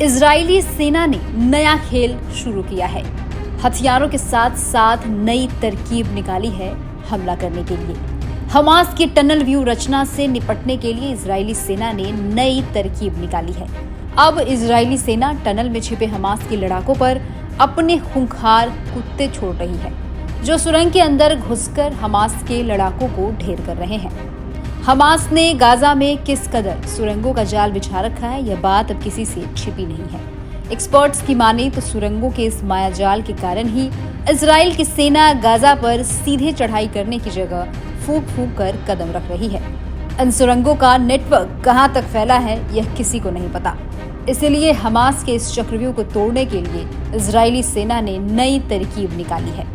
Israeli सेना ने नया खेल शुरू किया है। हथियारों के साथ साथ नई तरकीब निकाली है हमला करने के लिए। हमास की टनल व्यू रचना से निपटने के लिए इजरायली सेना ने नई तरकीब निकाली है। अब इजरायली सेना टनल में छिपे हमास के लड़ाकों पर अपने खूंखार कुत्ते छोड़ रही है, जो सुरंग के अंदर घुसकर हमास के लड़ाकों को ढेर कर रहे हैं। हमास ने गाजा में किस कदर सुरंगों का जाल बिछा रखा है, यह बात अब किसी से छिपी नहीं है। एक्सपर्ट्स की माने तो सुरंगों के इस मायाजाल के कारण ही इजराइल की सेना गाजा पर सीधे चढ़ाई करने की जगह फूंक फूंक कर कदम रख रही है। इन सुरंगों का नेटवर्क कहां तक फैला है, यह किसी को नहीं पता। इसलिए हमास के इस चक्रव्यूह को तोड़ने के लिए इजरायली सेना ने नई तरकीब निकाली है।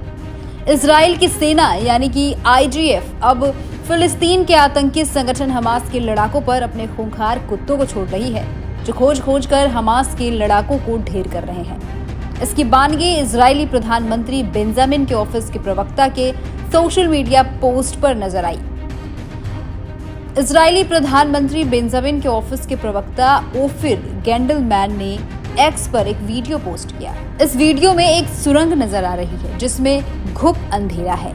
इजराइल की सेना यानी कि IDF अब फिलिस्तीन के आतंकी संगठन हमास के लड़ाकों पर अपने खूंखार कुत्तों को छोड़ रही है, जो खोज कर हमास के लड़ाकों को ढेर कर रहे हैं। इसकी बानगी इजरायली प्रधानमंत्री बेंजामिन के ऑफिस के प्रवक्ता के सोशल मीडिया पोस्ट पर नजर आई। इजरायली प्रधानमंत्री बेंजामिन के ऑफिस के प्रवक्ता ओफिर गेंडलमैन ने एक्स पर एक वीडियो पोस्ट किया। इस वीडियो में एक सुरंग नजर आ रही है, जिसमें घुप अंधेरा है।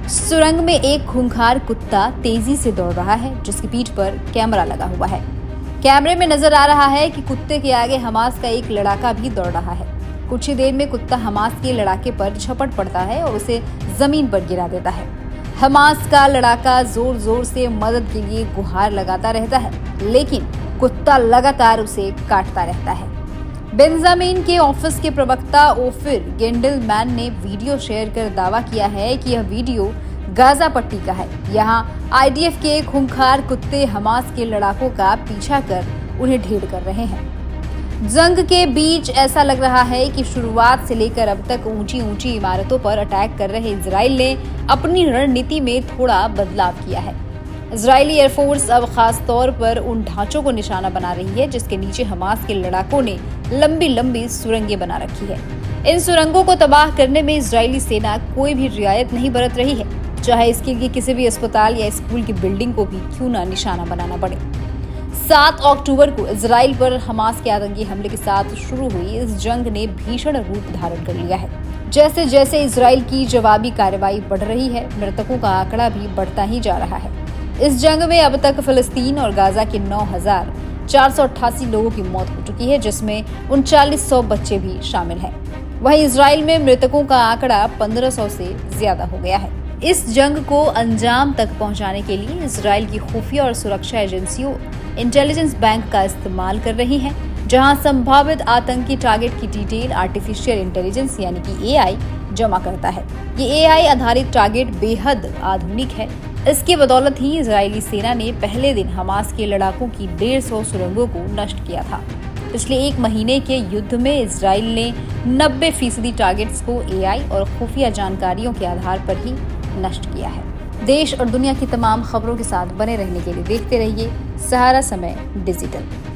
सुरंग में एक खूंखार कुत्ता तेजी से दौड़ रहा है, जिसकी पीठ पर कैमरा लगा हुआ है। कैमरे में नजर आ रहा है कि कुत्ते के आगे हमास का एक लड़ाका भी दौड़ रहा है। कुछ ही देर में कुत्ता हमास के लड़ाके पर झपट पड़ता है और उसे जमीन पर गिरा देता है। हमास का लड़ाका जोर जोर से मदद के लिए गुहार लगाता रहता है, लेकिन कुत्ता लगातार उसे काटता रहता है। बेंजामिन के ऑफिस के प्रवक्ता ओफिर गेंडलमैन ने वीडियो शेयर कर दावा किया है कि यह वीडियो गाजा पट्टी का है। यहाँ IDF के खूंखार कुत्ते हमास के लड़ाकों का पीछा कर उन्हें ढेर कर रहे हैं। जंग के बीच ऐसा लग रहा है कि शुरुआत से लेकर अब तक ऊंची ऊंची इमारतों पर अटैक कर रहे इजराइल ने अपनी रणनीति में थोड़ा बदलाव किया है। इजरायली एयरफोर्स अब खास तौर पर उन ढांचों को निशाना बना रही है जिसके नीचे हमास के लड़ाकों ने लंबी लंबी सुरंगें बना रखी है। इन सुरंगों को तबाह करने में इजरायली सेना कोई भी रियायत नहीं बरत रही है, चाहे इसके लिए किसी भी अस्पताल या स्कूल की बिल्डिंग को भी क्यों ना निशाना बनाना पड़े। 7 अक्टूबर को इजराइल पर हमास के आतंकी हमले के साथ शुरू हुई इस जंग ने भीषण रूप धारण कर लिया है। जैसे जैसे इजराइल की जवाबी कार्रवाई बढ़ रही है, मृतकों का आंकड़ा भी बढ़ता ही जा रहा है। इस जंग में अब तक फिलिस्तीन और गाजा के 9,488 लोगों की मौत हो चुकी है, जिसमें 3900 बच्चे भी शामिल हैं। वहीं इजराइल में मृतकों का आंकड़ा 1500 से ज्यादा हो गया है। इस जंग को अंजाम तक पहुंचाने के लिए इजराइल की खुफिया और सुरक्षा एजेंसियों इंटेलिजेंस बैंक का इस्तेमाल कर रही हैं, जहां संभावित आतंकी टारगेट की डिटेल आर्टिफिशियल इंटेलिजेंस यानी कि AI जमा करता है। ये AI आधारित टारगेट बेहद आधुनिक है। इसकी बदौलत ही इजरायली सेना ने पहले दिन हमास के लड़ाकों की 150 सुरंगों को नष्ट किया था। पिछले 1 महीने के युद्ध में इजराइल ने 90% टारगेट्स को AI और खुफिया जानकारियों के आधार पर ही नष्ट किया है। देश और दुनिया की तमाम खबरों के साथ बने रहने के लिए देखते रहिए सहारा समय डिजिटल।